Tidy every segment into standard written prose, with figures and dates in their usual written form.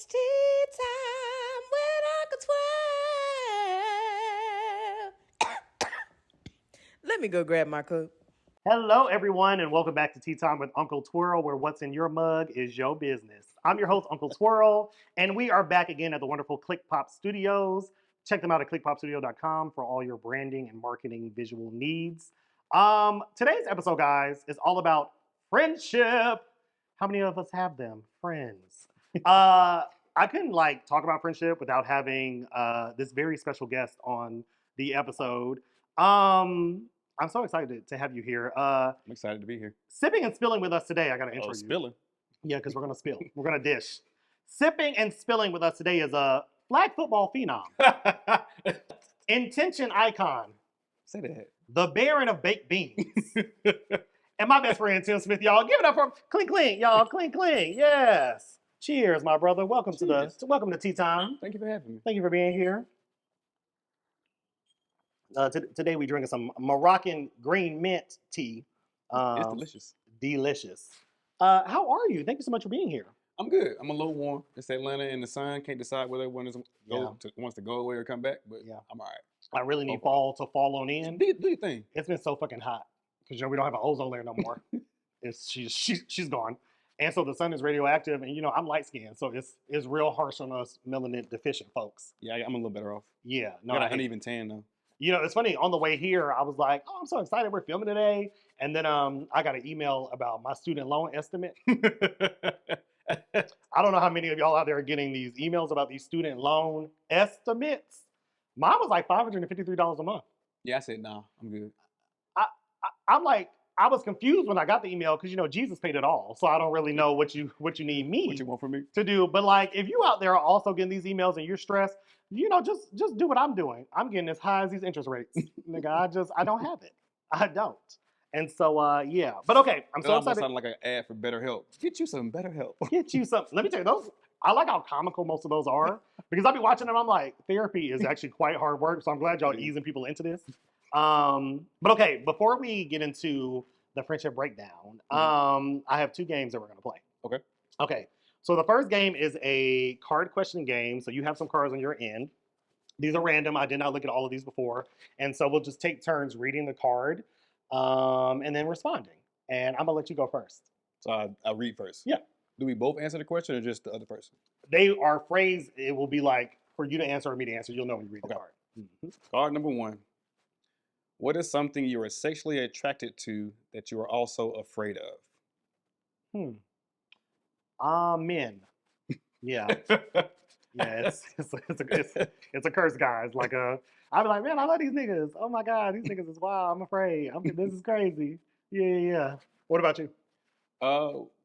It's tea time with Uncle 12. Let me go grab my cup. Hello, everyone, and welcome back to Tea Time with Uncle Twirl, where what's in your mug is your business. I'm your host, Uncle Twirl, and we are back again at the wonderful Click Pop Studios. Check them out at clickpopstudio.com for all your branding and marketing visual needs. Today's episode, guys, is all about friendship. How many of us have them? Friends. I couldn't talk about friendship without having this very special guest on the episode. I'm so excited to have you here. I'm excited to be here. Sipping and spilling with us today. I got to intro you. Spilling. Yeah, because we're gonna spill. We're gonna dish. Sipping and spilling with us today is a flag football phenom, intention icon, Say that. the Baron of baked beans, and my best friend Tim Smith. Y'all give it up for Clink Clink, y'all. Clink Clink. Yes. Cheers, my brother. Welcome Cheers. welcome to Tea Time. Thank you for having me. Thank you for being here. Today we drinking some Moroccan green mint tea. It's delicious. Delicious. How are you? Thank you so much for being here. I'm good. I'm a little warm. It's Atlanta in the sun. Can't decide whether one wants to go away or come back, but Yeah. I'm all right. I really need fall to fall on in. Do your thing. It's been so fucking hot because we don't have an ozone layer no more. She's gone, and so the sun is radioactive, and I'm light skinned, so it's real harsh on us melanin deficient folks. Yeah, I'm a little better off. Yeah, no, Got I an uneven tan though. It's funny. On the way here, I was like, "Oh, I'm so excited! We're filming today." And then I got an email about my student loan estimate. I don't know how many of y'all out there are getting these emails about these student loan estimates. Mine was like $553 a month. Yeah, I said nah. I'm good. I'm like, I was confused when I got the email because Jesus paid it all, so I don't really know what you need me What you want from me? to do. But like, if you out there are also getting these emails and you're stressed, just do what I'm doing. I'm getting as high as these interest rates, nigga. I don't have it. I don't. And so yeah. But okay, I'm so excited. Sound like an ad for BetterHelp. Get you some BetterHelp. Get you some. Let me tell you, those. I like how comical most of those are because I'll be watching them. I'm like, therapy is actually quite hard work. So I'm glad y'all easing people into this. But okay, before we get into the friendship breakdown, I have two games that we're gonna play. Okay. Okay. So the first game is a card question game. So you have some cards on your end. These are random. I did not look at all of these before, and so we'll just take turns reading the card, and then responding. And I'm gonna let you go first. So I'll read first. Yeah. Do we both answer the question or just the other person? They are phrased. It will be like for you to answer or me to answer. You'll know when you read the card. Mm-hmm. Card number 1. What is something you are sexually attracted to that you are also afraid of? Men. Yeah. Yeah, it's a curse, guys. Like I'll be like, man, I love these niggas. Oh my God, these niggas is wild. I'm afraid. This is crazy. Yeah. What about you?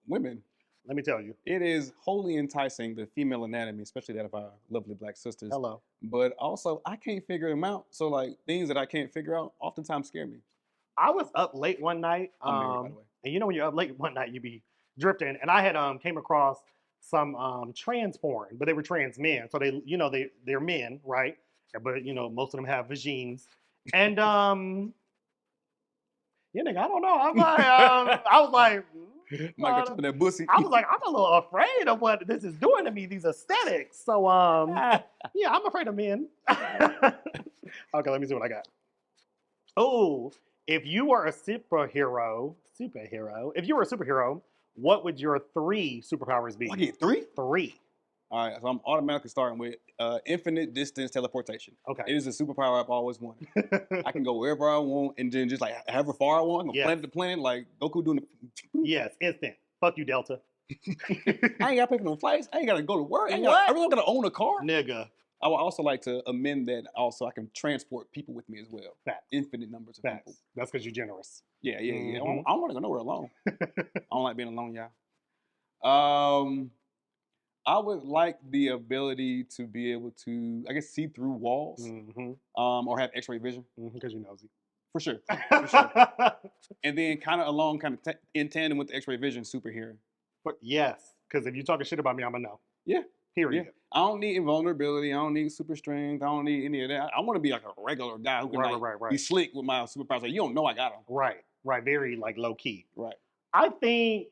Women. Let me tell you. It is wholly enticing, the female anatomy, especially that of our lovely black sisters. Hello. But also, I can't figure them out. So, like, things that I can't figure out oftentimes scare me. I was up late one night. I'm married, by the way. And when you're up late one night, you be drifting. And I had came across some trans porn, but they were trans men. So they're men, right? But most of them have vagines. And nigga, I don't know. I'm like, I was like, Might go that pussy. I was like, I'm a little afraid of what this is doing to me, these aesthetics. So yeah, I'm afraid of men. Okay, let me see what I got. Oh, if you were a superhero, if you were a superhero, what would your 3 superpowers be? I get 3? 3. All right, so I'm automatically starting with infinite distance teleportation. Okay. It is a superpower I've always wanted. I can go wherever I want and then just like however far I want, go planet to planet, like Goku doing the... Yes, instant. Fuck you, Delta. I ain't got to pay for no flights. I ain't got to go to work. I really got to own a car. Nigga. I would also like to amend that also I can transport people with me as well. Facts. Infinite numbers of people. That's because you're generous. Yeah. Mm-hmm. I don't want to go nowhere alone. I don't like being alone, y'all. I would like the ability to be able to, I guess, see through walls, or have X-ray vision. Because you're nosy. For sure. And then in tandem with the X-ray vision, superhero. But yes, because if you're talking shit about me, I'm going to know. Yeah. Period. Yeah. I don't need invulnerability. I don't need super strength. I don't need any of that. I want to be like a regular guy who can be slick with my superpowers. Like, you don't know I got them. Right. Very low key. Right. I think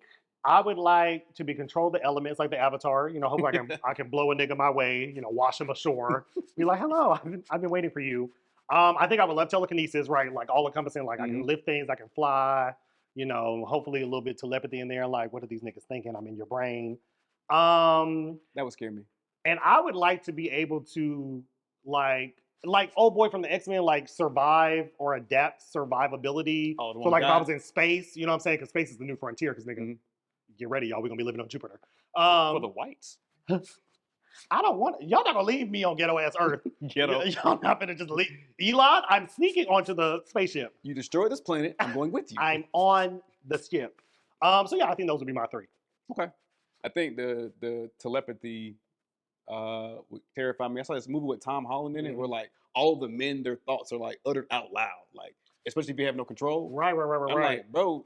I would like to be control the elements like the Avatar. You know, hopefully I can blow a nigga my way. You know, wash him ashore. Be like, hello, I've been waiting for you. I think I would love telekinesis, right? Like all encompassing. Like I can lift things, I can fly. You know, hopefully a little bit telepathy in there. Like, what are these niggas thinking? I'm in your brain. That would scare me. And I would like to be able to like old boy from the X-Men, like survive or adapt survivability. Oh, the So one like if guy? I was in space, you know what I'm saying? Because space is the new frontier. Because nigga, get ready, y'all. We're gonna be living on Jupiter. For the whites. I don't want y'all not gonna leave me on ghetto ass Earth. Ghetto. Y'all not gonna just leave. Elon, I'm sneaking onto the spaceship. You destroy this planet, I'm going with you. I'm on the ship. So yeah, I think those would be my three. Okay. I think the telepathy would terrify me. I saw this movie with Tom Holland in it where like all the men, their thoughts are like uttered out loud. Like, especially if you have no control. Right. I'm like, bro,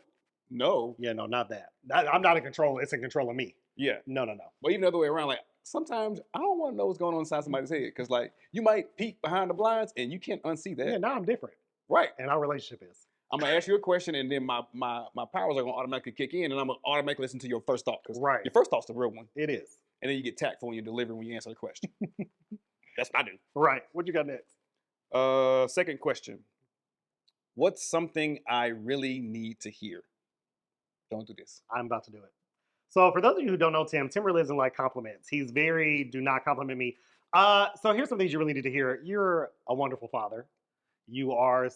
no. Yeah, no, not that. I'm not in control. It's in control of me. Yeah. No. But even the other way around, like sometimes I don't want to know what's going on inside somebody's head. Cause like you might peek behind the blinds and you can't unsee that. Yeah, now I'm different. Right. And our relationship is. I'm gonna ask you a question, and then my powers are gonna automatically kick in, and I'm gonna automatically listen to your first thought because your first thought's the real one. It is. And then you get tactful when you deliver when you answer the question. That's what I do. Right. What you got next? Second question. What's something I really need to hear? Don't do this. I'm about to do it. So for those of you who don't know Tim really doesn't like compliments. He's very do not compliment me. So here's some things you really need to hear. You're a wonderful father. You are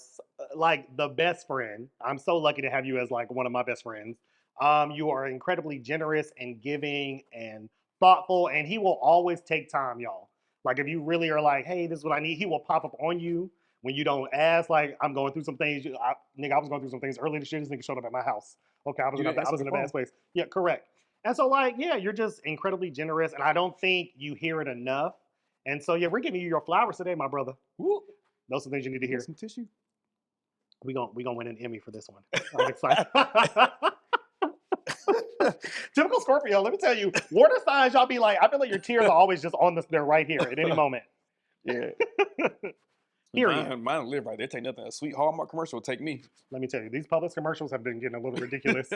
like the best friend. I'm so lucky to have you as like one of my best friends. You are incredibly generous and giving and thoughtful, and he will always take time, y'all. Like if you really are like, hey, this is what I need, he will pop up on you when you don't ask. Like I'm going through some things. I was going through some things earlier this year. This nigga showed up at my house. Okay, I was in a bad space. Yeah, correct. And so like, yeah, you're just incredibly generous, and I don't think you hear it enough. And so yeah, we're giving you your flowers today, my brother. Woo. Those are things you need to hear. Some tissue. We gonna win an Emmy for this one. I'm excited. Typical Scorpio. Let me tell you, water signs, y'all be like, I feel like your tears are always just on this. They're right here at any moment. Yeah. Period. Mine don't live right. They take nothing. A sweet Hallmark commercial will take me. Let me tell you, these Publix commercials have been getting a little ridiculous.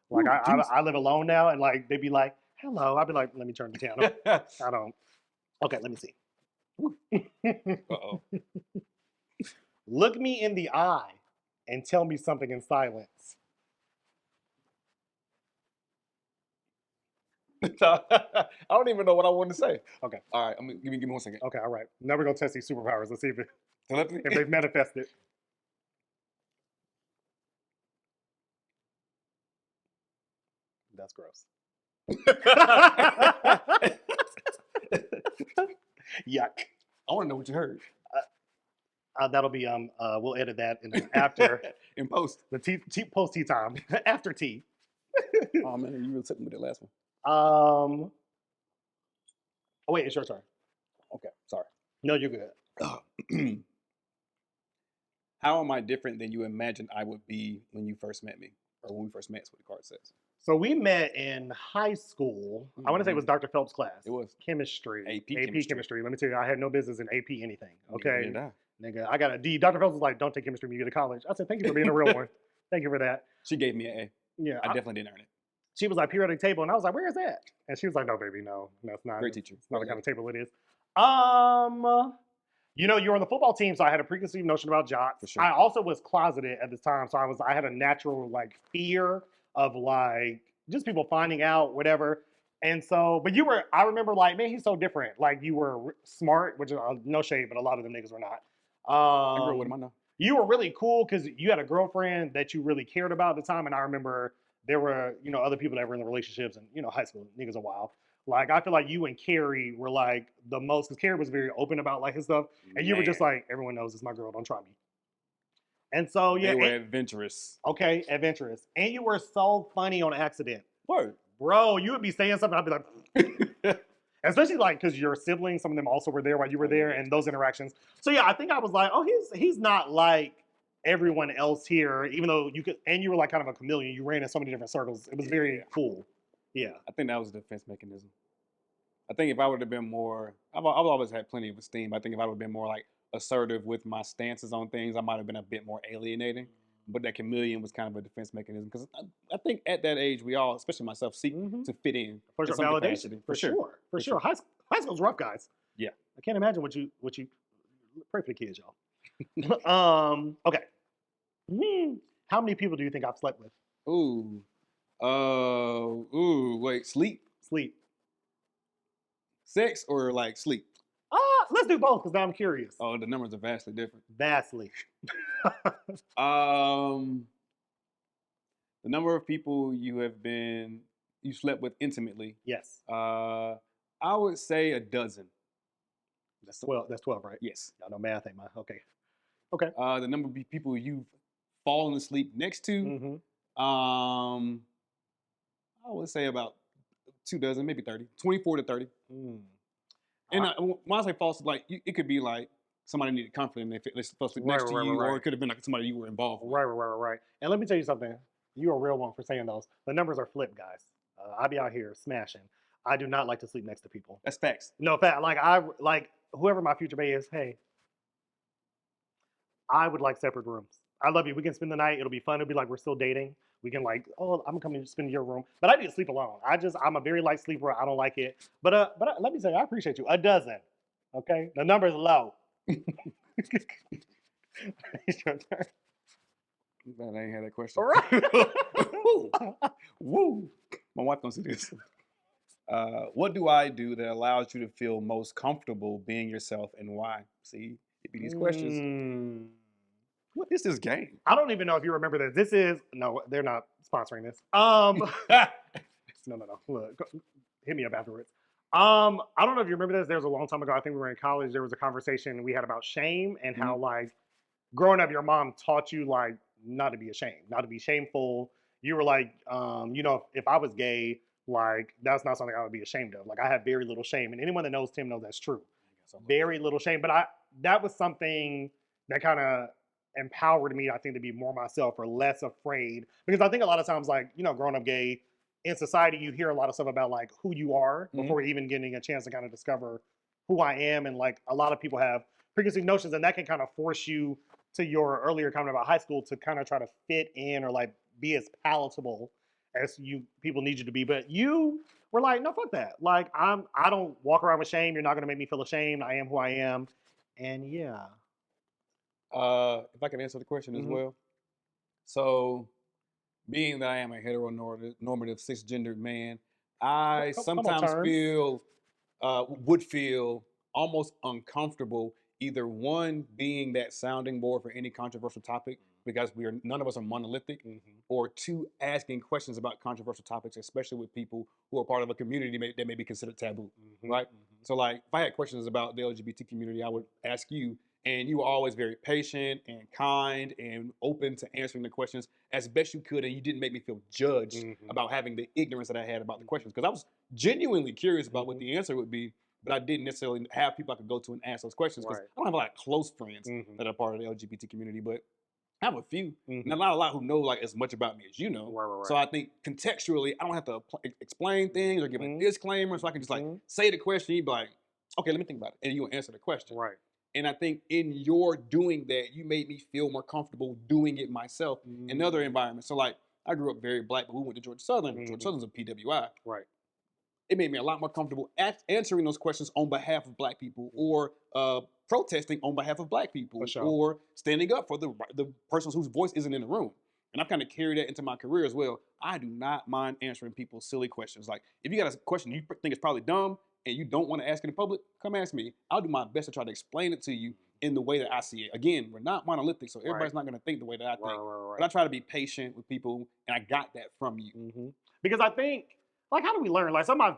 Like I live alone now, and like they be like, "Hello," I'd be like, "Let me turn the channel." I don't. Okay, let me see. Uh-oh. Look me in the eye and tell me something in silence. I don't even know what I want to say. Okay. All right. Give me 1 second. Okay. All right. Now we're gonna test these superpowers. Let's see Telepathy? if they've manifested. That's gross. Yuck. I want to know what you heard. That'll be we'll edit that in after in post. the post tea time after tea. Oh man, you really took me with that last one. Oh wait, it's your turn. Okay, sorry. No, you're good. How am I different than you imagined I would be when you first met me, or when we first met? Is what the card says. So we met in high school. I want to say it was Dr. Phelps' class. It was chemistry. AP chemistry. Let me tell you, I had no business in AP anything. Okay, yeah. Nigga, I got a D. Dr. Phelps was like, "Don't take chemistry when you get to college." I said, "Thank you for being a real one. Thank you for that." She gave me an A. Yeah, I definitely didn't earn it. She was like, periodic table, and I was like, "Where is that?" And she was like, "No, baby, no, it's not. Great teacher. It's not the kind of table it is." You know, you were on the football team, so I had a preconceived notion about jocks. For sure. I also was closeted at this time, so I had a natural like fear of like just people finding out, whatever. And so, but I remember like, man, he's so different. Like you were smart, which no shade, but a lot of them niggas were not. I grew up with him, I know. You were really cool because you had a girlfriend that you really cared about at the time. And I remember there were, other people that were in the relationships and, high school niggas are wild. Like, I feel like you and Carrie were like the most, because Carrie was very open about like his stuff. And you were just like, everyone knows it's my girl, don't try me. And so, yeah. They were adventurous. Okay, adventurous. And you were so funny on accident. Word. Bro, you would be saying something, I'd be like, especially like because your siblings, some of them also were there while you were there, and those interactions. So yeah, I think I was like, oh, he's not like everyone else here, even though you could, and you were like kind of a chameleon. You ran in so many different circles. It was very cool. Yeah. I think that was a defense mechanism. I think if I would have been more, I've always had plenty of esteem. I think if I would have been more like assertive with my stances on things, I might have been a bit more alienating. but that chameleon was kind of a defense mechanism because I think at that age we all, especially myself, seek to fit in for in sure, some validation. capacity. For sure. For sure. High school's rough, guys. Yeah. I can't imagine what you pray for the kids, y'all. Okay. How many people do you think I've slept with? Wait, sleep, sex, or like sleep? Let's do both because now I'm curious. Oh, the numbers are vastly different. Vastly. The number of people you slept with intimately. Yes. I would say a dozen. That's 12. That's 12, right? Yes. Y'all know math ain't mine. Okay. The number of people you've fallen asleep next to. I would say about 24 maybe 30. 24 to 30. And when I say false, like it could be like somebody needed comfort and they fell asleep next to you, or it could have been like somebody you were involved with. Right. And let me tell you something. You're a real one for saying those. The numbers are flipped, guys. I be out here smashing. I do not like to sleep next to people. That's facts. No fact. Like whoever my future bae is. Hey, I would like separate rooms. I love you. We can spend the night. It'll be fun. It'll be like we're still dating. We can like, I'm gonna come and spend in your room. But I need to sleep alone. I'm a very light sleeper. I don't like it. But let me say, I appreciate you. A dozen. Okay, the number is low. It's your turn. Man, I ain't had that question. All right. Woo. My wife gonna see this. What do I do that allows you to feel most comfortable being yourself, and why? See, it be these questions. What is this game? I don't even know if you remember this. No, they're not sponsoring this. No. Look, hit me up afterwards. I don't know if you remember this. There was a long time ago. I think we were in college. There was a conversation we had about shame and how like growing up, your mom taught you like not to be ashamed, not to be shameful. You were like, if I was gay, like that's not something I would be ashamed of. Like I have very little shame, and anyone that knows Tim knows that's true. Very little shame. But that was something that kind of empowered me, I think, to be more myself or less afraid. Because I think a lot of times, like, growing up gay, in society, you hear a lot of stuff about like who you are before even getting a chance to kind of discover who I am. And like a lot of people have preconceived notions, and that can kind of force you to your earlier comment about high school to kind of try to fit in or like be as palatable as people need you to be. But you were like, no, fuck that. Like I don't walk around with shame. You're not gonna make me feel ashamed. I am who I am. And yeah. If I can answer the question as well. So, being that I am a heteronormative cisgendered man, I sometimes would feel almost uncomfortable either one, being that sounding board for any controversial topic because none of us are monolithic, or two, asking questions about controversial topics, especially with people who are part of a community that may be considered taboo, right? So like, if I had questions about the LGBT community, I would ask you, and you were always very patient and kind and open to answering the questions as best you could, and you didn't make me feel judged about having the ignorance that I had about the questions, because I was genuinely curious about what the answer would be, but I didn't necessarily have people I could go to and ask those questions, because I don't have a lot of close friends that are part of the LGBT community, but I have a few, not a lot who know like as much about me as you know. Right. So I think contextually, I don't have to explain things or give a disclaimer, so I can just like say the question, you'd be like, okay, let me think about it, and you'll answer the question. Right. And I think in your doing that, you made me feel more comfortable doing it myself in other environments. So like, I grew up very black, but we went to Georgia Southern. Georgia Southern's a PWI. Right. It made me a lot more comfortable answering those questions on behalf of black people, or protesting on behalf of black people, or standing up for the persons whose voice isn't in the room. And I've kind of carried that into my career as well. I do not mind answering people's silly questions. Like, if you got a question you think is probably dumb and you don't want to ask it in public, come ask me. I'll do my best to try to explain it to you in the way that I see it. Again, we're not monolithic, so everybody's not going to think the way that I think. But I try to be patient with people, and I got that from you. Because I think, like, how do we learn? Like, some of my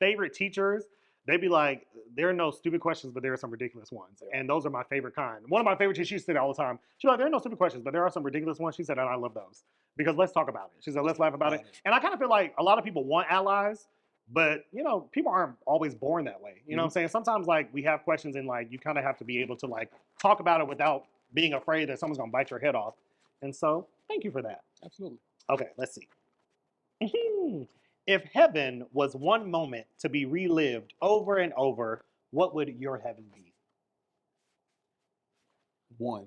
favorite teachers, they'd be like, there are no stupid questions, but there are some ridiculous ones. And those are my favorite kind. One of my favorite teachers, she used to say that all the time. She's like, there are no stupid questions, but there are some ridiculous ones. She said, and I love those. Because let's talk about it. She said, let's laugh about it. And I kind of feel like a lot of people want allies, but, people aren't always born that way. You know what I'm saying? Sometimes, like, we have questions and, like, you kind of have to be able to, like, talk about it without being afraid that someone's going to bite your head off. And so, thank you for that. Absolutely. Okay, let's see. If heaven was one moment to be relived over and over, what would your heaven be? One.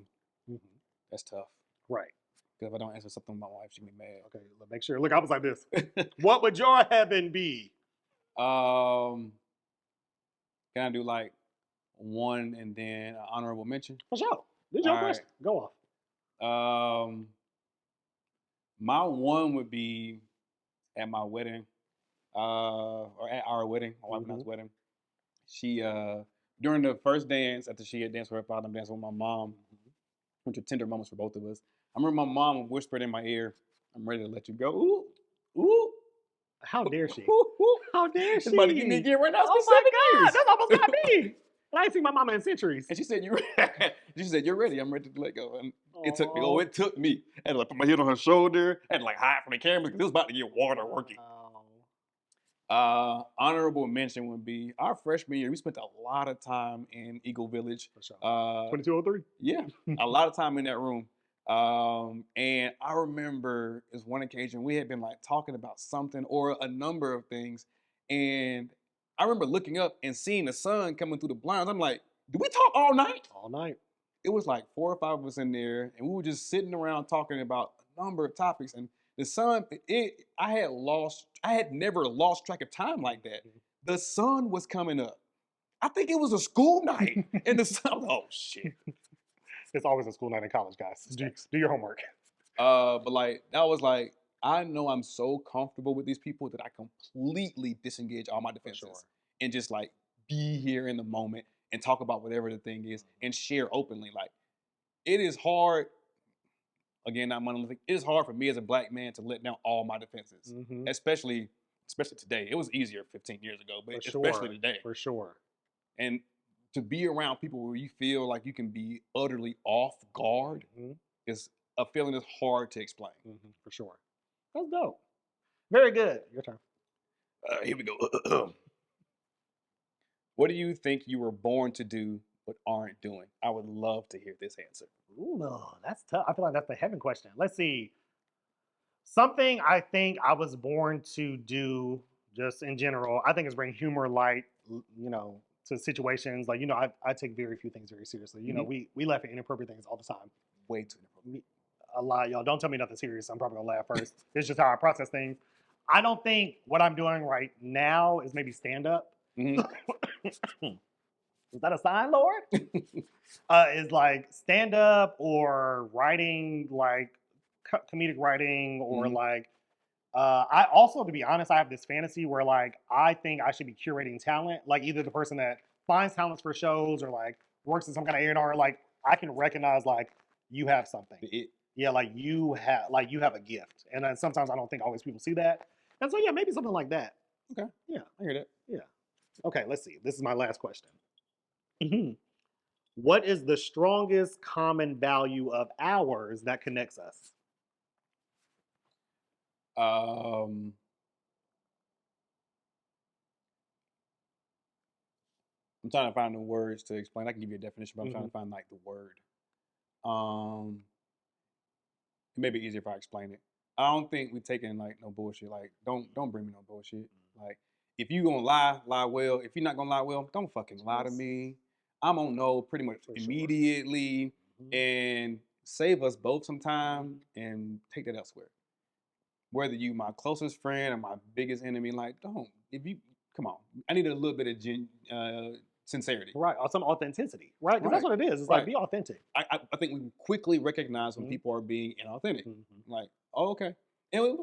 That's tough. Right. Because if I don't answer something with my wife, she can be mad. Okay, let's make sure. Look, I was like this. What would your heaven be? Can I do like one and then an honorable mention? For sure. This is your All right. question. Go off. My one would be at my wedding, or at our wedding, my wife and I's wedding. She during the first dance, after she had danced with her father, I'm dancing with my mom, which were tender moments for both of us. I remember my mom whispered in my ear, "I'm ready to let you go." Ooh, ooh. How dare she? Ooh, ooh. How dare she? It's about to give me again right now. It's Oh been my 7 God, years. that's almost like me. And I ain't seen my mama in centuries. And she said, she said, "You're ready. I'm ready to let go." And it took me. Aw. Oh, it took me. I had to like put my head on her shoulder. I had to like hide from the camera because it was about to get water working. Honorable mention would be our freshman year. We spent a lot of time in Eagle Village. For sure. 2203. Yeah, a lot of time in that room. And I remember this one occasion we had been like talking about something or a number of things, and I remember looking up and seeing the sun coming through the blinds. I'm like, "Did we talk all night?" All night. It was like 4 or 5 of us in there, and we were just sitting around talking about a number of topics. And the sun, I had never lost track of time like that. The sun was coming up. I think it was a school night, and the sun. Oh shit! It's always a school night in college, guys. Do your homework. But like that was like I know I'm so comfortable with these people that I completely disengage all my defenses and just like be here in the moment and talk about whatever the thing is and share openly. Like it is hard. Again, not monolithic. It is hard for me as a black man to let down all my defenses, especially today. It was easier 15 years ago, but especially today. For sure. And to be around people where you feel like you can be utterly off guard is a feeling that's hard to explain. For sure. That's dope. Very good. Your turn. Here we go. What do you think you were born to do but aren't doing? I would love to hear this answer. Ooh, no, that's tough. I feel like that's the heaven question. Let's see. Something I think I was born to do, just in general, I think is bring humor, light, to situations. Like, I take very few things very seriously. We laugh at inappropriate things all the time. Way too inappropriate. A lot, y'all. Don't tell me nothing serious. I'm probably gonna laugh first. It's just how I process things. I don't think what I'm doing right now is maybe stand up. Is that a sign, Lord? Is like stand up or writing, like comedic writing, or like. I also, to be honest, I have this fantasy where like I think I should be curating talent, like either the person that finds talents for shows or like works in some kind of A&R. Like I can recognize like you have something. Yeah, like you have a gift, and then sometimes I don't think always people see that, and so yeah, maybe something like that. Okay, yeah, I hear that. Yeah. Okay, let's see. This is my last question. What is the strongest common value of ours that connects us? I'm trying to find the words to explain. I can give you a definition, but I'm trying to find like the word. It may be easier if I explain it. I don't think we taking like no bullshit. Like don't bring me no bullshit. Like if you gonna lie well. If you're not gonna lie well, don't fucking lie to me. I'm gonna know pretty much immediately and save us both some time and take that elsewhere. Whether you my closest friend or my biggest enemy, like come on. I need a little bit of sincerity. Right, or some authenticity, right? Because that's what it is. It's like, be authentic. I think we quickly recognize when people are being inauthentic. Like, oh, okay. And we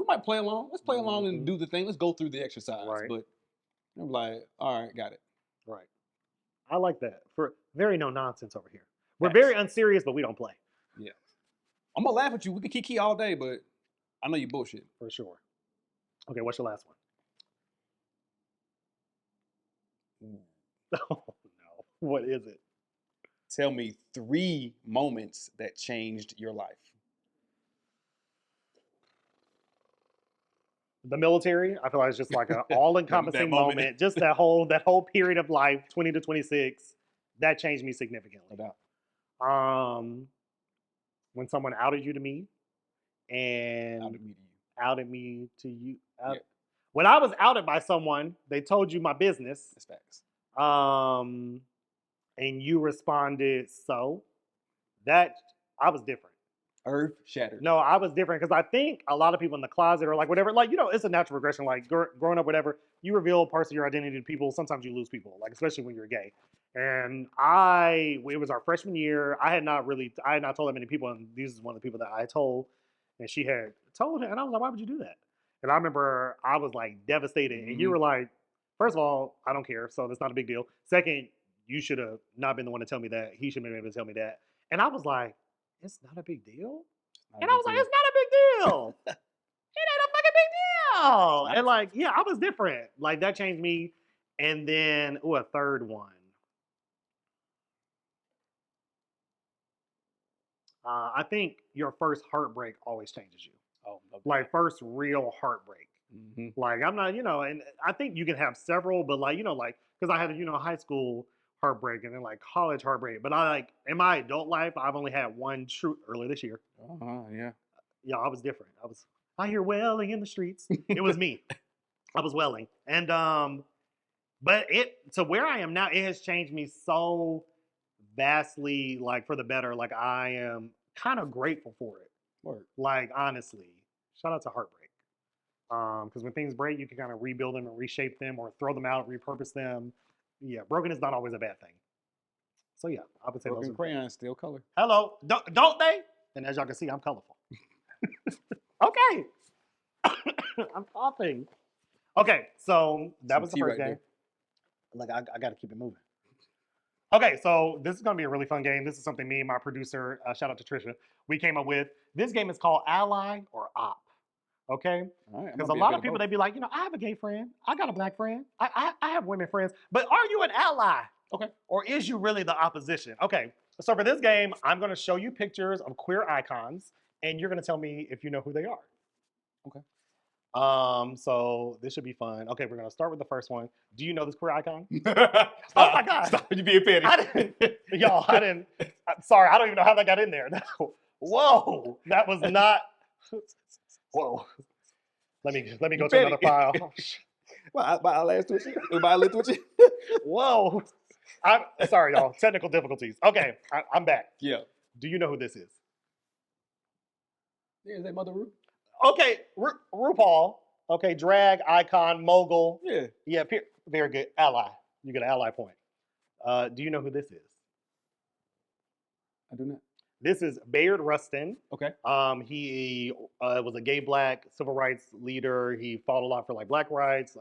might play along. Let's play along and do the thing. Let's go through the exercise. Right. But I'm like, all right, got it. Right. I like that. For very no nonsense over here. We're very unserious, but we don't play. Yeah. I'm going to laugh at you. We can kiki all day, but I know you bullshit. For sure. Okay, what's your last one? Oh, no. What is it? Tell me 3 moments that changed your life. The military, I feel like it's just like an all-encompassing moment. Just that whole period of life, 20 to 26, that changed me significantly. No doubt. When someone outed you to me, and outed me to you. When I was outed by someone, they told you my business. That's facts. And you responded, so that I was different. Earth shattered. No, I was different because I think a lot of people in the closet or like whatever, like, you know, it's a natural progression. Like growing up, whatever, you reveal parts of your identity to people. Sometimes you lose people, like especially when you're gay. And it was our freshman year. I had not told that many people, and this is one of the people that I told, and she had told him, and I was like, why would you do that? And I remember I was like devastated, and you were like, first of all, I don't care, so that's not a big deal. Second, you should have not been the one to tell me that. He should have been able to tell me that. And I was like, it's not a big deal. And I was like, it's not a big deal. It ain't a fucking big deal. And like, yeah, I was different. Like that changed me. And then, a third one. I think your first heartbreak always changes you. Oh, okay. Like first real heartbreak. Like I'm not, and I think you can have several, but like, like, because I had, high school heartbreak and then like college heartbreak. But I like in my adult life, I've only had one true earlier this year. Yeah. Yeah, I was different. I hear wailing in the streets. It was me. I was wailing. And but to where I am now, it has changed me so vastly, like for the better. Like I am kind of grateful for it. Word. Like honestly, shout out to heartbreak. Because when things break, you can kind of rebuild them and reshape them or throw them out, repurpose them. Yeah, broken is not always a bad thing. So yeah, I would say broken crayons still color. Hello, don't they? And as y'all can see, I'm colorful. Okay. I'm coughing. Okay, so that was the first game. Like I got to keep it moving. Okay, so this is going to be a really fun game. This is something me and my producer, shout out to Trisha, we came up with. This game is called Ally or Op. Okay? Because a lot of people, they be like, I have a gay friend. I got a black friend. I have women friends. But are you an ally? Okay. Or is you really the opposition? Okay, so for this game, I'm going to show you pictures of queer icons, and you're going to tell me if you know who they are. Okay. So this should be fun. Okay, we're gonna start with the first one. Do you know this queer icon? Oh my God! Stop! You being petty. I didn't. I'm sorry, I don't even know how that got in there. No. Whoa, that was not. Whoa. Let me go to another file. My eyelash twitching. My eyelid twitching. Whoa. I'm sorry, y'all. Technical difficulties. Okay, I'm back. Yeah. Do you know who this is? Yeah, is that Mother Ruth? Okay, RuPaul. Okay, drag icon, mogul. Yeah. Very good. Ally. You get an ally point. Do you know who this is? I do not. This is Bayard Rustin. Okay. He was a gay black civil rights leader. He fought a lot for like black rights,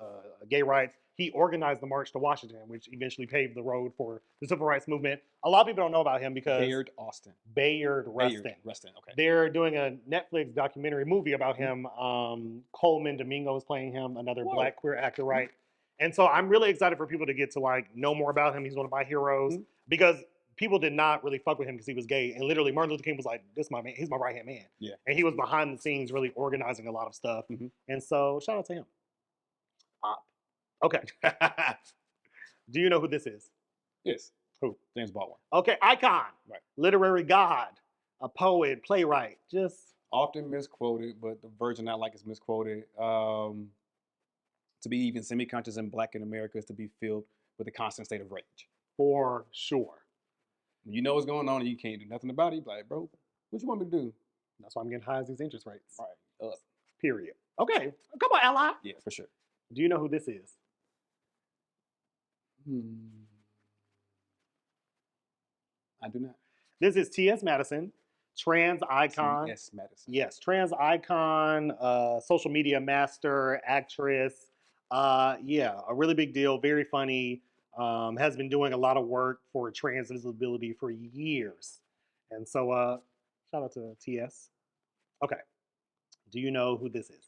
gay rights. He organized the March to Washington, which eventually paved the road for the civil rights movement. A lot of people don't know about him because Bayard Rustin. Okay. They're doing a Netflix documentary movie about him. Coleman Domingo is playing him, another black queer actor, right? And so I'm really excited for people to get to like know more about him. He's one of my heroes because people did not really fuck with him because he was gay. And literally Martin Luther King was like, this is my man. He's my right-hand man. Yeah. And he was behind the scenes really organizing a lot of stuff. And so shout out to him. Okay. Do you know who this is? Yes. Who? James Baldwin. Okay, icon. Right. Literary god, a poet, playwright. Just often misquoted, but the version I like is misquoted. To be even semi-conscious and black in America is to be filled with a constant state of rage. For sure. When you know what's going on and you can't do nothing about it, you're like, bro, what you want me to do? That's why I'm getting high as these interest rates. Right. Period. Okay. Come on, ally. Yeah, for sure. Do you know who this is? I do not. This is T.S. Madison, trans icon. T.S. Madison. Yes, trans icon, social media master, actress. Yeah, a really big deal. Very funny. Has been doing a lot of work for trans visibility for years. And so, shout out to T.S. Okay. Do you know who this is?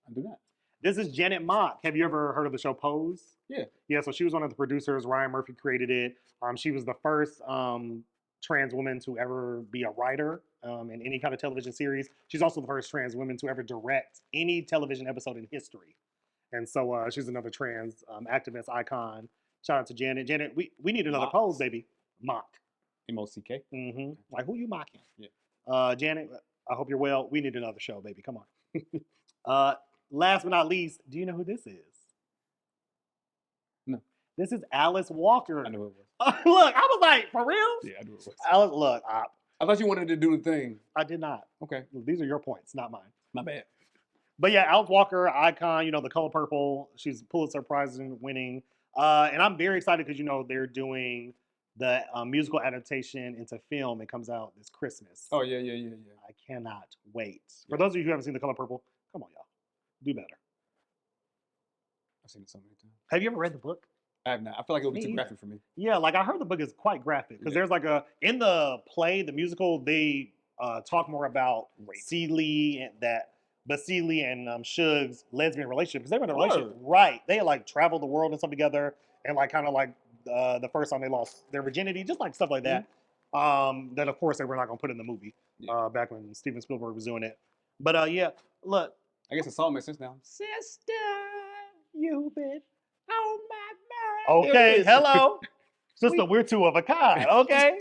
I do not. This is Janet Mock. Have you ever heard of the show Pose? Yeah. Yeah, so she was one of the producers. Ryan Murphy created it. She was the first trans woman to ever be a writer in any kind of television series. She's also the first trans woman to ever direct any television episode in history. And so she's another trans activist icon. Shout out to Janet. Janet, we need another Pose, baby. Mock. M-O-C-K. Like, who you mocking? Yeah. Janet, I hope you're well. We need another show, baby. Come on. Last but not least, do you know who this is? No. This is Alice Walker. I knew it was. Look, I was like, for real? Yeah, I knew it was. Alice, look, I thought you wanted to do the thing. I did not. Okay, These are your points, not mine. my bad. But yeah, Alice Walker, icon, The Color Purple. She's Pulitzer Prize winning. And I'm very excited because, they're doing the musical adaptation into film. It comes out this Christmas. Oh, yeah. I cannot wait. For those of you who haven't seen The Color Purple, come on, y'all. Do better. I've seen it so many times. Have you ever read the book? I have not. I feel like it would be Me too either. graphic for me. Yeah, I heard the book is quite graphic because there's in the play, the musical, they talk more about Celie and Suge's lesbian relationship because they were in a relationship, right? They traveled the world and stuff together, and the first time they lost their virginity, just stuff like that. That of course they were not gonna put in the movie back when Steven Spielberg was doing it. But yeah, look, I guess the song makes sense now. Sister, you've been on my mind. okay, hello, sister, we're two of a kind. Okay,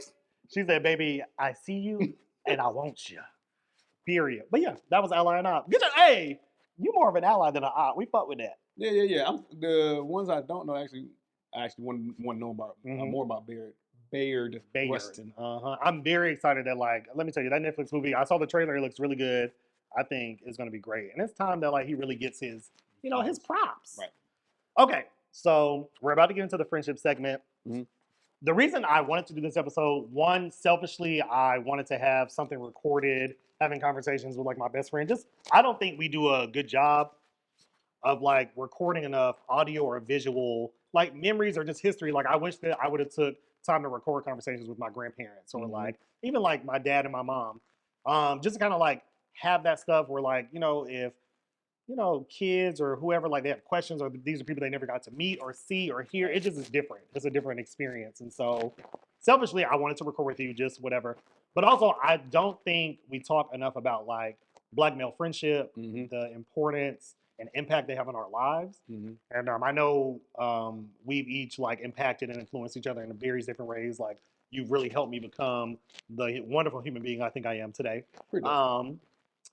she said, "Baby, I see you and I want you." Period. But yeah, that was ally and op. Hey, you more of an ally than an op. We fuck with that. Yeah. The ones I don't know I actually want to know about more about Bayard Rustin. I'm very excited that let me tell you, that Netflix movie, I saw the trailer, it looks really good. I think it's gonna be great. And it's time that he really gets his, his props. Right. Okay, so we're about to get into the friendship segment. Mm-hmm. The reason I wanted to do this episode, one, selfishly, I wanted to have something recorded, having conversations with my best friend. I don't think we do a good job of recording enough audio or visual memories or just history. I wish that I would have took time to record conversations with my grandparents or even my dad and my mom. Just to kind of have that stuff where if kids or whoever they have questions or these are people they never got to meet or see or hear, it just is different. It's a different experience. And so selfishly, I wanted to record with you, just whatever. But also, I don't think we talk enough about Black male friendship, the importance and impact they have on our lives. And I know we've each impacted and influenced each other in various different ways. You've really helped me become the wonderful human being I think I am today.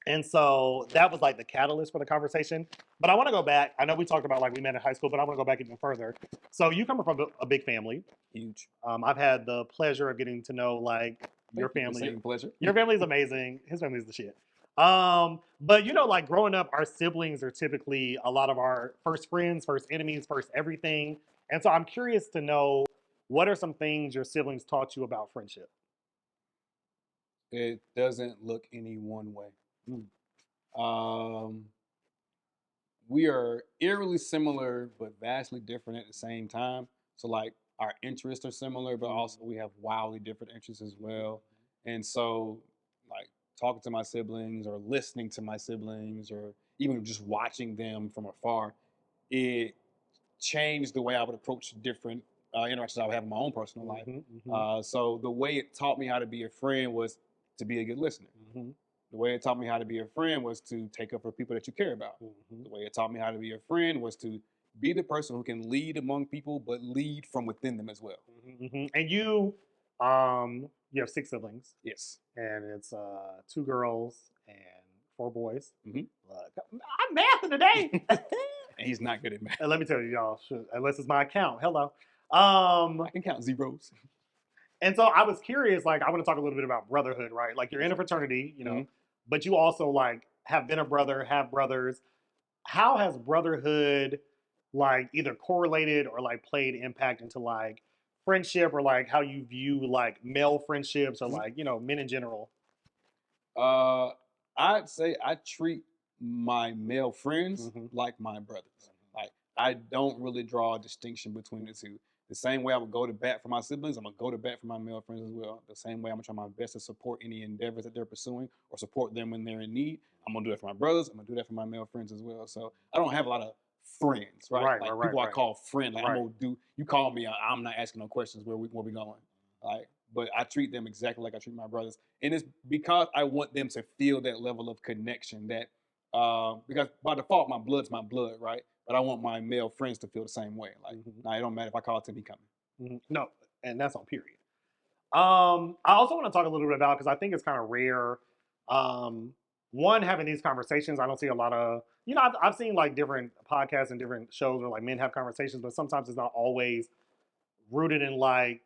And so that was the catalyst for the conversation. But I want to go back. I know we talked about we met in high school, but I want to go back even further. So you come from a big family. Huge. I've had the pleasure of getting to know your family. Same pleasure. Your family is amazing. His family is the shit. But growing up, our siblings are typically a lot of our first friends, first enemies, first everything. And so I'm curious to know, what are some things your siblings taught you about friendship? It doesn't look any one way. We are eerily similar, but vastly different at the same time. So our interests are similar, but also we have wildly different interests as well. And so talking to my siblings or listening to my siblings or even just watching them from afar, it changed the way I would approach different interactions I would have in my own personal life. So the way it taught me how to be a friend was to be a good listener. The way it taught me how to be a friend was to take up for people that you care about. The way it taught me how to be a friend was to be the person who can lead among people, but lead from within them as well. And you have 6 siblings. Yes. And it's 2 girls and 4 boys. Look, I'm mathing today. And he's not good at math. And let me tell you, y'all, unless it's my account. Hello. I can count zeros. And so I was curious, I want to talk a little bit about brotherhood, right? You're in a fraternity, but you also have been a brother, have brothers. How has brotherhood either correlated or played impact into friendship or how you view male friendships or men in general? I'd say I treat my male friends like my brothers. I don't really draw a distinction between the two. The same way I would go to bat for my siblings, I'm going to go to bat for my male friends as well. The same way I'm going to try my best to support any endeavors that they're pursuing or support them when they're in need. I'm going to do that for my brothers. I'm going to do that for my male friends as well. So I don't have a lot of friends, right? People I call friend. I'm going to do, you call me, I'm not asking no questions where we going. But I treat them exactly like I treat my brothers. And it's because I want them to feel that level of connection that, because by default, my blood's my blood, right? But I want my male friends to feel the same way. Now it don't matter if I call Tim, he coming. No, and that's on period. I also want to talk a little bit about, because I think it's kind of rare. one, having these conversations. I don't see a lot of, I've seen like different podcasts and different shows where like men have conversations, but sometimes it's not always rooted in like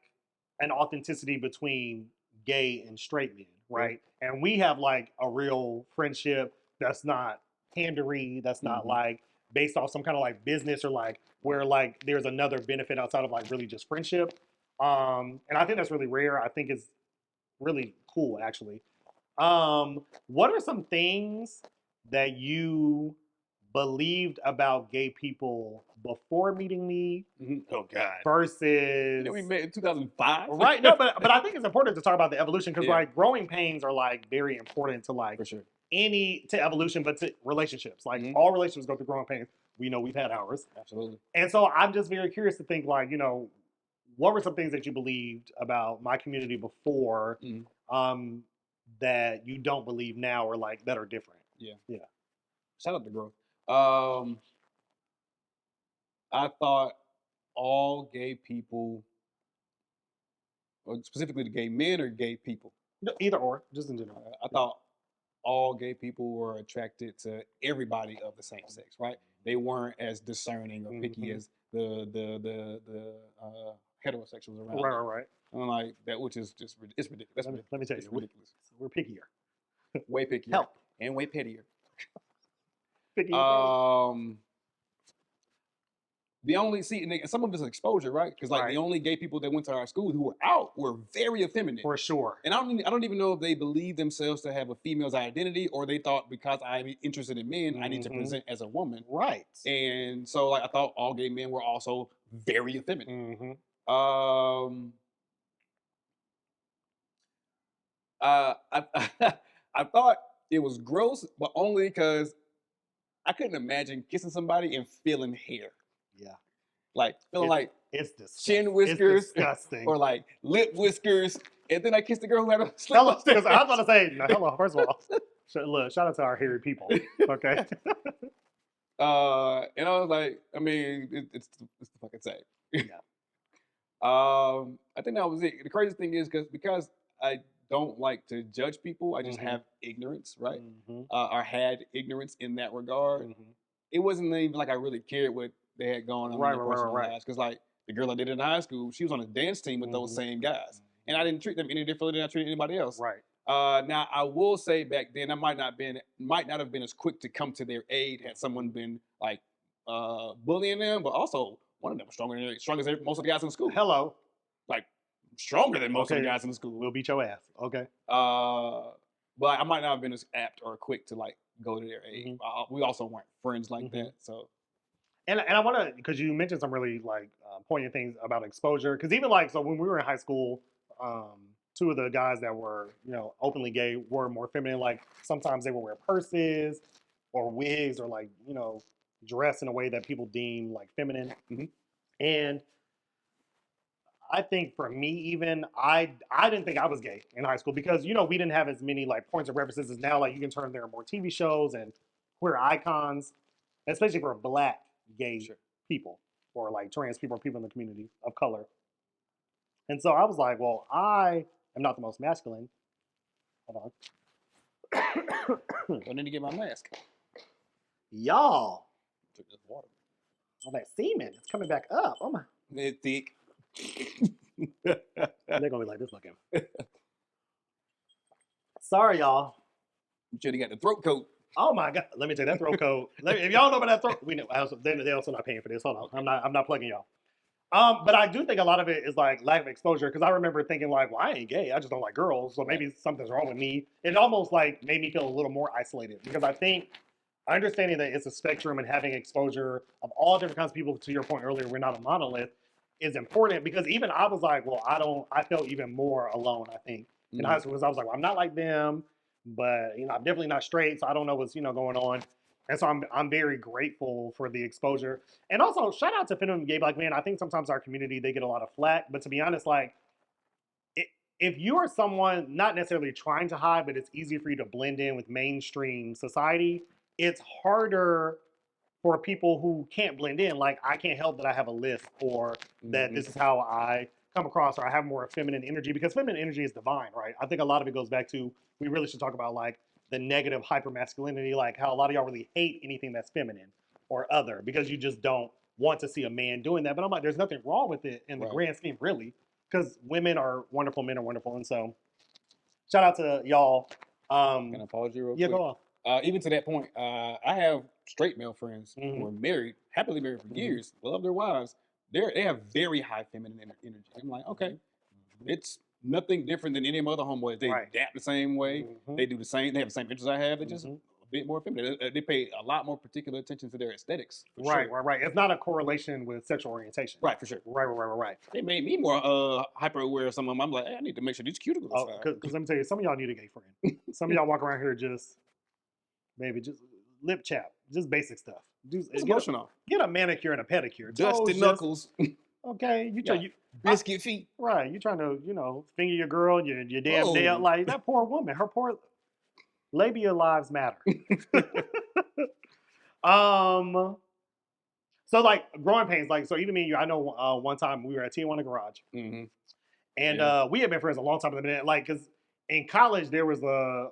an authenticity between gay and straight men, right? And we have like a real friendship that's not pandery, that's not like based off some kind of like business or like where like there's another benefit outside of like really just friendship. And I think that's really rare. I think it's really cool actually. What are some things that you believed about gay people before meeting me Oh God. versus We met in 2005. right? No, but I think it's important to talk about the evolution because Yeah. like growing pains are like very important to like For sure. to evolution, but to relationships. Like all relationships go through growing pains. We know we've had ours. Absolutely. And so I'm just very curious to think like, what were some things that you believed about my community before that you don't believe now or like that are different? Yeah. Yeah. Shout out to growth. I thought all gay people, or specifically the gay men or gay people, Either or, just in general. I thought all gay people were attracted to everybody of the same sex, right? They weren't as discerning or picky as the heterosexuals around. Right. I'm like that, which is just it's ridiculous. Let me tell you, it's ridiculous. We're pickier. Way pickier. Help. And way pettier. Picky. The only some of it's exposure, right? Because like the only gay people that went to our school who were out were very effeminate. For sure. And I don't even know if they believe themselves to have a female's identity or they thought because I'm interested in men, I need to present as a woman. Right. And so like I thought all gay men were also very effeminate. I thought it was gross, but only because I couldn't imagine kissing somebody and feeling hair. Yeah. Like feeling like it's disgusting. chin whiskers it's disgusting. or like lip whiskers. And then I kissed the girl who had a slip Hello, up. because I was about to say, no, hello, first of all, look, shout out to our hairy people. Okay. And I was like, I mean, it's the fucking same. Yeah. I think that was it. The craziest thing is because I don't like to judge people. I just have ignorance, right? Or had ignorance in that regard. It wasn't even like I really cared what they had going on in their personal lives. Because like the girl I did in high school, she was on a dance team with those same guys. And I didn't treat them any differently than I treated anybody else. Right. Now I will say back then I might not have been as quick to come to their aid had someone been like bullying them, but also one of them was stronger than most of the guys in the school. Hello. Like stronger than most of the guys in the school. We'll beat your ass. Okay. But I might not have been as apt or quick to like go to their aid. We also weren't friends like that. So. And I want to, because you mentioned some really like poignant things about exposure. Because even like, so when we were in high school, two of the guys that were, openly gay were more feminine. Like sometimes they would wear purses or wigs or like, dress in a way that people deem like feminine. And I think for me, even I didn't think I was gay in high school because, we didn't have as many like points of references as now. Like you can turn there are more TV shows and queer icons, especially for Black gay people or like trans people or people in the community of color. And so I was like, well, I am not the most masculine. Hold on. I need to get my mask. Y'all. Took this water. Oh, that semen, it's coming back up. Oh my. It's thick. They're going to be like this looking. Sorry, y'all. You should have got the throat coat. Oh my God! Let me tell you that throat coat. If y'all know about that throat, we know. They also not paying for this. Hold on, I'm not plugging y'all. But I do think a lot of it is like lack of exposure because I remember thinking like, well, I ain't gay. I just don't like girls, so maybe something's wrong with me. It almost like made me feel a little more isolated because I think understanding that it's a spectrum and having exposure of all different kinds of people. To your point earlier, we're not a monolith is important because even I was like, well, I felt even more alone. I think in high school because I was like, well, I'm not like them. But I'm definitely not straight, so I don't know what's going on, and so I'm very grateful for the exposure. And also, shout out to feminine gay Black men. I think sometimes our community they get a lot of flack, but to be honest, like if you are someone not necessarily trying to hide, but it's easy for you to blend in with mainstream society, it's harder for people who can't blend in. Like I can't help that I have a lisp or that this is how I come across or I have more feminine energy because feminine energy is divine, right? I think a lot of it goes back to we really should talk about like the negative hypermasculinity, like how a lot of y'all really hate anything that's feminine or other because you just don't want to see a man doing that. But I'm like, there's nothing wrong with it in the grand scheme, really, because women are wonderful, men are wonderful, and so shout out to y'all. Can I pause you real quick? Yeah, go on. Even to that point, I have straight male friends who are married, happily married for years, love their wives. They have very high feminine energy. I'm like, okay, it's nothing different than any of my other homeboys. They adapt the same way. They do the same. They have the same interests I have. They just a bit more feminine. They pay a lot more particular attention to their aesthetics. Right. It's not a correlation with sexual orientation. Right, for sure. Right. They made me more hyper aware of some of them. I'm like, hey, I need to make sure these cuticles. Because let me tell you, some of y'all need a gay friend. Some of y'all walk around here just lip chap, just basic stuff. It's emotional. Get a manicure and a pedicure. Dusty knuckles. Okay, biscuit feet. Right, you trying to finger your girl, your damn nail, like that poor woman. Her poor labia lives matter. So like growing pains, like so even me and you, I know one time we were at Tijuana Garage, and we had been friends a long time. Like because in college there was a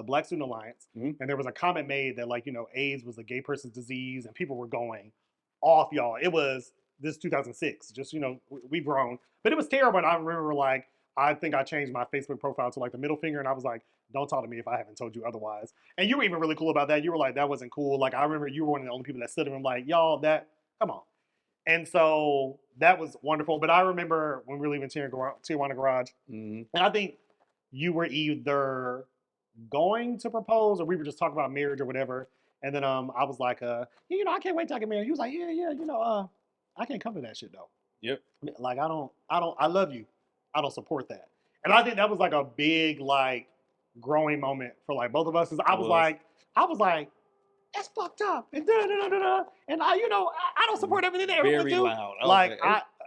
Black Student Alliance, and there was a comment made that like AIDS was a gay person's disease, and people were going off, y'all. It was this 2006, just we've grown, but it was terrible. And I remember like I think I changed my Facebook profile to like the middle finger, and I was like, don't talk to me if I haven't told you otherwise. And you were even really cool about that. You were like, that wasn't cool. Like I remember you were one of the only people that stood up and like, y'all, come on. And so that was wonderful. But I remember when we were leaving Tijuana Garage, and I think you were either going to propose or we were just talking about marriage or whatever. And then I was like, I can't wait till I get married. He was like, I can't come to that shit though. Yep. Like I love you. I don't support that. And I think that was like a big like growing moment for like both of us. Cause I was like, that's fucked up. And and I don't support everything that everyone do. Very loud.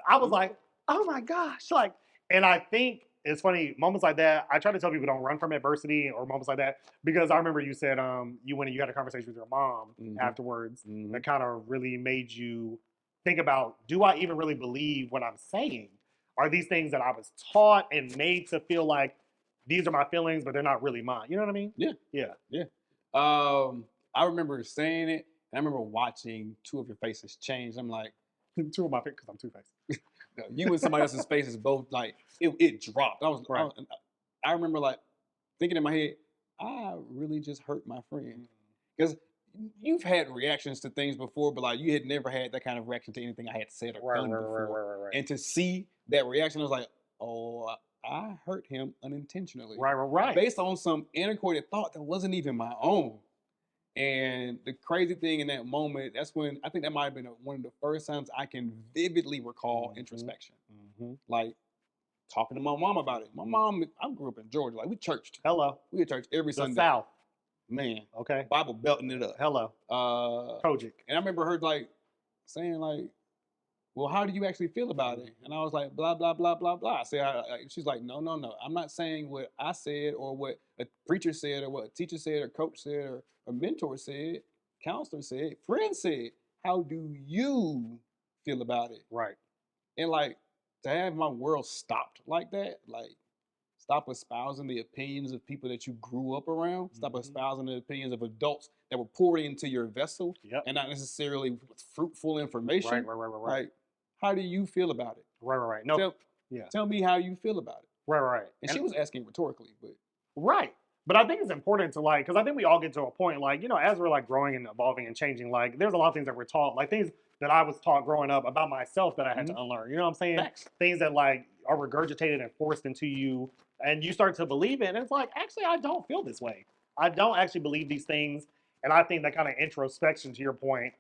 I was like, oh my gosh. Like, and I think it's funny, moments like that, I try to tell people don't run from adversity or moments like that, because I remember you said you went and you had a conversation with your mom afterwards that kind of really made you think about, do I even really believe what I'm saying? Are these things that I was taught and made to feel like these are my feelings, but they're not really mine? You know what I mean? Yeah. I remember saying it, and I remember watching two of your faces change. I'm like, two of my faces, because I'm two-faced. You and somebody else's faces both like it dropped. I remember like thinking in my head, I really just hurt my friend, because you've had reactions to things before, but like you had never had that kind of reaction to anything I had said or done before. And to see that reaction, I was like, oh, I hurt him unintentionally. Right. Based on some antiquated thought that wasn't even my own. And the crazy thing in that moment, that's when I think that might have been one of the first times I can vividly recall introspection. Like talking to my mom about it. My mom, I grew up in Georgia. Like we churched. Hello. We had church every Sunday. South. Man. Okay. Bible belting it up. Hello. Kojic. And I remember her like saying like, well, how do you actually feel about it? And I was like, blah, blah, blah, blah, blah. I said, she's like, no. I'm not saying what I said or what a preacher said or what a teacher said or coach said or a mentor said, counselor said, friend said. How do you feel about it? Right. And like to have my world stopped like that, like stop espousing the opinions of people that you grew up around, stop espousing the opinions of adults that were pouring into your vessel and not necessarily with fruitful information. Right. Like, how do you feel about it? Right. No. Tell me how you feel about it. Right. And she was asking rhetorically, but. Right. But I think it's important to like, because I think we all get to a point like, as we're like growing and evolving and changing, like there's a lot of things that we're taught, like things that I was taught growing up about myself that I had to unlearn. You know what I'm saying? Facts. Things that like are regurgitated and forced into you, and you start to believe it. And it's like, actually, I don't feel this way. I don't actually believe these things. And I think that kind of introspection, to your point,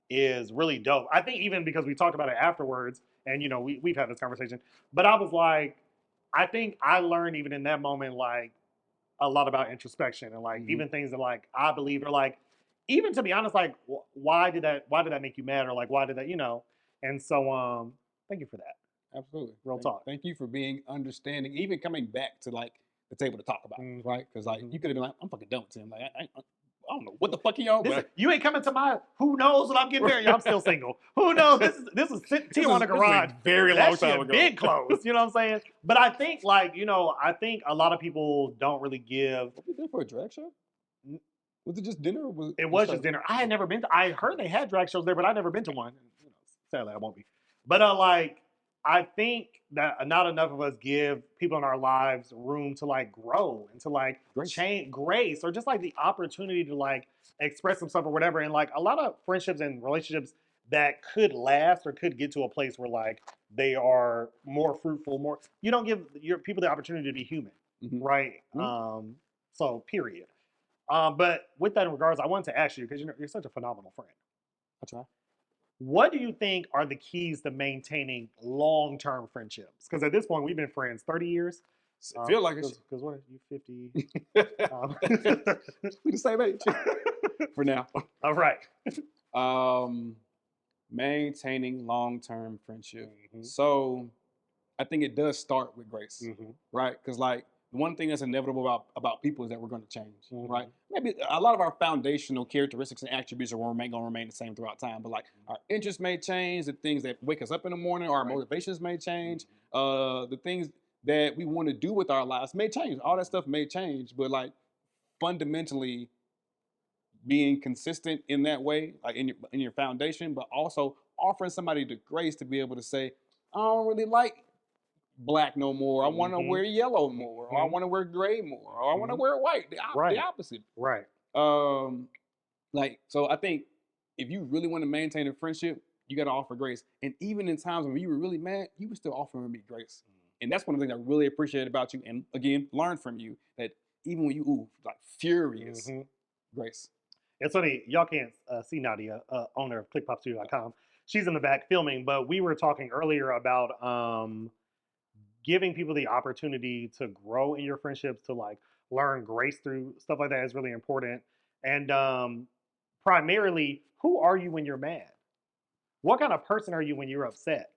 is really dope. I think even because we talked about it afterwards, and we've had this conversation, but I was like, I think I learned even in that moment, like a lot about introspection and like even things that like I believe are like, even to be honest, like why did that make you mad, or like why did that, And so thank you for that. Absolutely. Real talk. Thank you for being understanding, even coming back to like the table to talk about it, right? Because like you could have been like, I'm fucking done with him. Like I don't know what the fuck you on. You ain't coming to my. Who knows when I'm getting married? I'm still single. Who knows? This is Tijuana Garage. Very long time ago. Big clothes. You know what I'm saying? But I think like I think a lot of people don't really give. What we did for a drag show? Was it just dinner? Or was It was show? just dinner. I had never been to. I heard they had drag shows there, but I'd never been to one. You know, sadly, I won't be. But like, I think that not enough of us give people in our lives room to like grow and to like Grace. change, grace, or just like the opportunity to like express themselves or whatever. And like a lot of friendships and relationships that could last or could get to a place where like they are more fruitful, more. You don't give your people the opportunity to be human, Mhm. right? Mhm. So period. But with that in regards, I wanted to ask you because you're such a phenomenal friend. I try. What do you think are the keys to maintaining long-term friendships? Because at this point, we've been friends 30 years. I feel like it's Because what are you 50? we the same age for now. All right. Maintaining long-term friendship. Mhm. So I think it does start with grace, Mhm. right? Because like the one thing that's inevitable about people is that we're going to change, Mhm. right? Maybe a lot of our foundational characteristics and attributes are going to remain the same throughout time, but like our interests may change, the things that wake us up in the morning, our Right. motivations may change, the things that we want to do with our lives may change. All that stuff may change, but like fundamentally being consistent in that way, like in your foundation, but also offering somebody the grace to be able to say, I don't really like black no more. I want to Mhm. wear yellow more, or I Mhm. want to wear gray more, or I want to Mhm. wear white. The Right. opposite. Right. Like so, I think if you really want to maintain a friendship, you got to offer grace. And even in times when you were really mad, you were still offering me grace. And that's one of the things I really appreciate about you. And again, learn from you that even when you like furious, Mhm. grace. It's funny, y'all can't see Nadia, owner of ClickPopStudio.com. She's in the back filming, but we were talking earlier about giving people the opportunity to grow in your friendships, to like learn grace through stuff like that is really important. And primarily, who are you when you're mad? What kind of person are you when you're upset?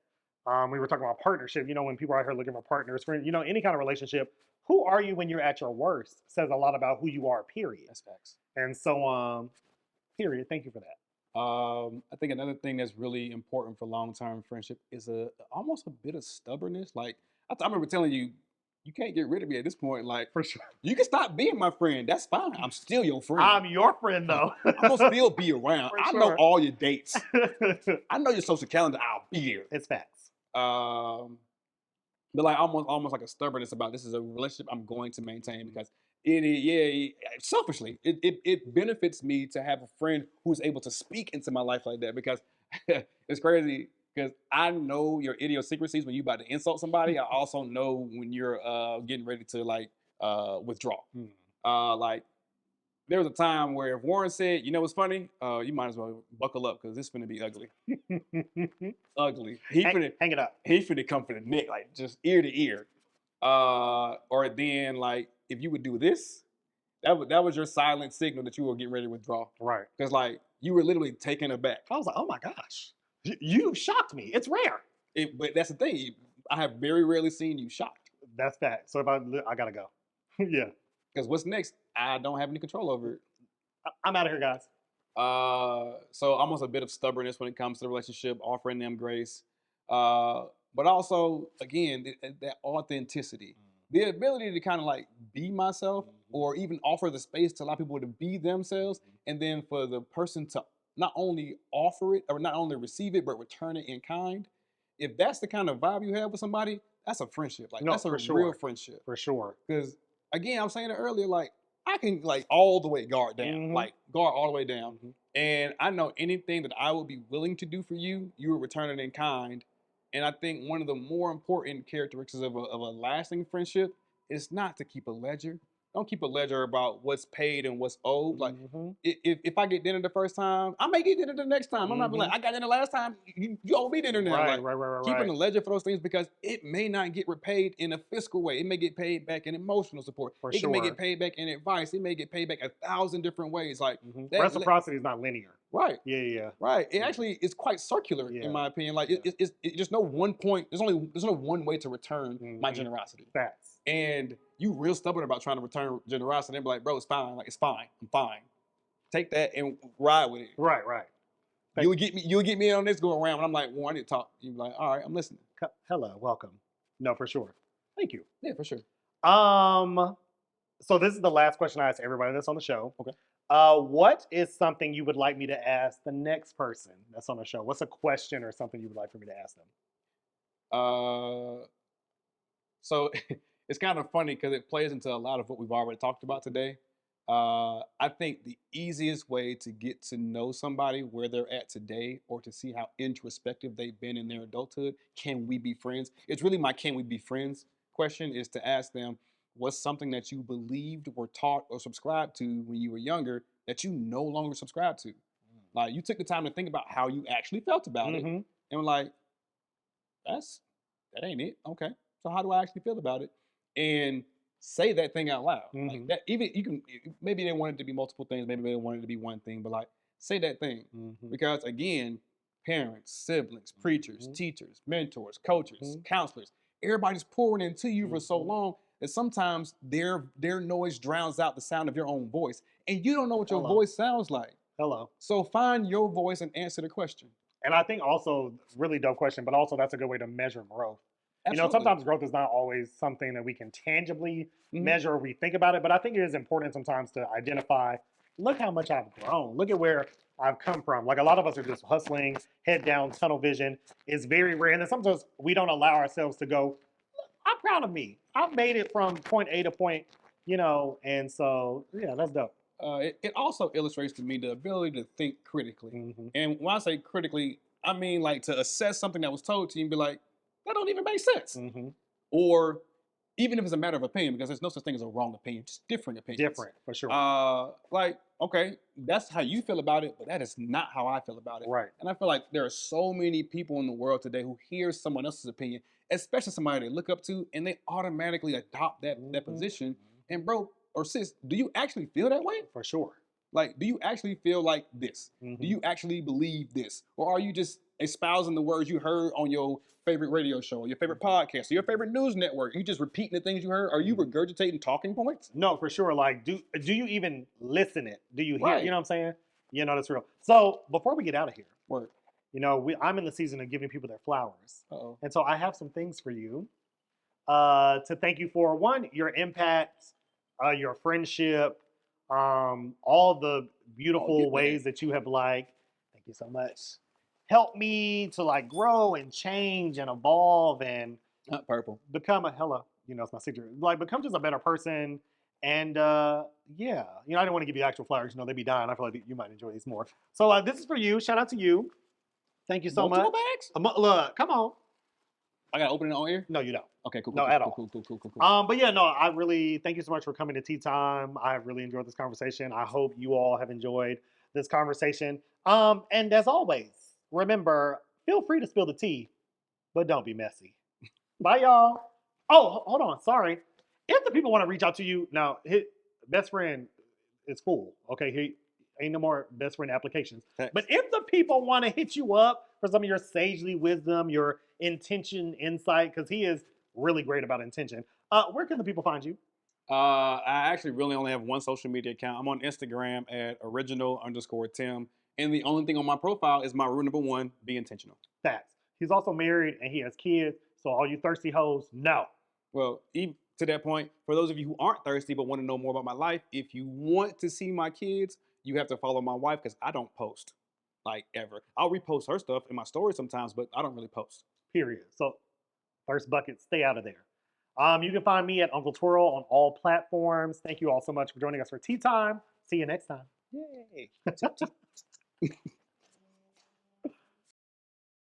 We were talking about partnership. You know, when people are out here looking for partners, friends, you know, any kind of relationship. Who are you when you're at your worst says a lot about who you are. Period. That's facts. And so, period. Thank you for that. I think another thing that's really important for long-term friendship is almost a bit of stubbornness. Like I remember telling you, you can't get rid of me at this point. Like For sure. you can stop being my friend. That's fine. I'm still your friend. I'm your friend, though. I'm gonna still be around. For I know sure. all your dates. I know your social calendar. I'll be here. It's facts. But like almost like a stubbornness about this is a relationship I'm going to maintain because selfishly, it benefits me to have a friend who's able to speak into my life like that because it's crazy because I know your idiosyncrasies when you about to insult somebody. I also know when you're getting ready to like withdraw. Like there was a time where if Warren said, you know what's funny, you might as well buckle up because this is finna be ugly. Ugly. Hang it up. He finna come for the neck, like just ear to ear. Or then like if you would do this, that was your silent signal that you were getting ready to withdraw. Right. Because like you were literally taken aback. I was like, oh my gosh, you shocked me. It's rare. But that's the thing. I have very rarely seen you shocked. That's fact. So if I gotta go. Yeah. Because what's next? I don't have any control over it. I'm out of here, guys. So almost a bit of stubbornness when it comes to the relationship, offering them grace. But also, again, that authenticity, the ability to kind of like be myself or even offer the space to allow people to be themselves. And then for the person to not only offer it or not only receive it, but return it in kind. If that's the kind of vibe you have with somebody, that's a friendship. Like that's a real friendship. For sure. Because again, I'm saying it earlier, like I can like all the way guard down, like guard all the way down. And I know anything that I would be willing to do for you, you will return it in kind. And I think one of the more important characteristics of a lasting friendship is not to keep a ledger. Don't keep a ledger about what's paid and what's owed. Like if I get dinner the first time, I may get dinner the next time. I'm not like I got dinner last time. You owe me dinner now. Right. Keeping a ledger for those things because it may not get repaid in a fiscal way. It may get paid back in emotional support. It may get paid back in advice. It may get paid back 1,000 different ways. Like reciprocity is not linear. Right. Yeah. Right. It actually is quite circular in my opinion. Like it's just no one point. There's no one way to return my generosity. Facts. And you real stubborn about trying to return generosity. And be like, bro, it's fine. Like it's fine. I'm fine. Take that and ride with it. Right. You'll get me in on this go around. And I'm like, well, I need to talk. You're like, all right, I'm listening. Hello, welcome. No, for sure. Thank you. Yeah, for sure. So this is the last question I ask everybody that's on the show. Okay. What is something you would like me to ask the next person that's on the show? What's a question or something you would like for me to ask them? Uh, so it's kind of funny because it plays into a lot of what we've already talked about today. I think the easiest way to get to know somebody where they're at today, or to see how introspective they've been in their adulthood, can we be friends? It's really my "can we be friends" question, is to ask them, what's something that you believed, were taught, or subscribed to when you were younger that you no longer subscribe to? Like, you took the time to think about how you actually felt about it, Mm-hmm. and were like, that ain't it. Okay. So how do I actually feel about it? And say that thing out loud. Like Mm-hmm. that, even you can, maybe they want it to be multiple things, maybe they want it to be one thing, but like, say that thing. Mm-hmm. Because again, parents, siblings, preachers, Mhm. teachers, mentors, coaches, Mhm. counselors, everybody's pouring into you for so Mhm. long that sometimes their noise drowns out the sound of your own voice. And you don't know what your Hello. voice sounds like. Hello. So find your voice and answer the question. And I think also, really dope question, but also that's a good way to measure growth. You know, Absolutely. sometimes growth is not always something that we can tangibly Mhm. measure or we think about it, but I think it is important sometimes to identify, look how much I've grown. Look at where I've come from. Like, a lot of us are just hustling, head down, tunnel vision. It's very rare. And then sometimes we don't allow ourselves to go, I'm proud of me. I've made it from point A to point, and so, yeah, that's dope. It also illustrates to me the ability to think critically. Mm-hmm. And when I say critically, I mean like to assess something that was told to you and be like, that don't even make sense. Mm-hmm. Or even if it's a matter of opinion, because there's no such thing as a wrong opinion, just different opinions. Different, for sure. Like, okay, that's how you feel about it, but that is not how I feel about it. Right. And I feel like there are so many people in the world today who hear someone else's opinion, especially somebody they look up to, and they automatically adopt that Mhm. position. And bro or sis, do you actually feel that way? For sure. Like, do you actually feel like this? Mhm. Do you actually believe this? Or are you just espousing the words you heard on your favorite radio show, or your favorite podcast, or your favorite news network? You just repeating the things you heard? Are you regurgitating talking points? No, for sure. Like, do you even listen it? Do you hear? Right. You know what I'm saying? That's real. So before we get out of here, Word. I'm in the season of giving people their flowers, Uh-oh. and so I have some things for you to thank you for. One, your impact, your friendship, all the beautiful ways that you have thank you so much, helped me to grow and change and evolve and Not purple. become it's my signature, become just a better person. And yeah, I didn't want to give you actual flowers, they'd be dying. I feel like you might enjoy these more. So this is for you. Shout out to you. Thank you so Multiple much. bags? Look, come on. I gotta open it on air? No, you don't. Okay, cool. No, cool, at cool, all. Cool. But yeah, no, I really thank you so much for coming to Tea Time. I really enjoyed this conversation. I hope you all have enjoyed this conversation. And as always, remember, feel free to spill the tea, but don't be messy. Bye, y'all. Oh, hold on. Sorry. If the people want to reach out to you now, his best friend is full. Okay, he ain't no more best friend applications. Thanks. But if the people want to hit you up for some of your sagely wisdom, your intention, insight, because he is really great about intention, where can the people find you? I actually really only have one social media account. I'm on Instagram at original_Tim. And the only thing on my profile is my rule number 1, be intentional. Facts. He's also married and he has kids. So all you thirsty hoes, no. Well, even to that point, for those of you who aren't thirsty but want to know more about my life, if you want to see my kids, you have to follow my wife, because I don't post, like, ever. I'll repost her stuff in my stories sometimes, but I don't really post. Period. So thirst buckets, stay out of there. You can find me at Uncle Twirl on all platforms. Thank you all so much for joining us for Tea Time. See you next time. Yay.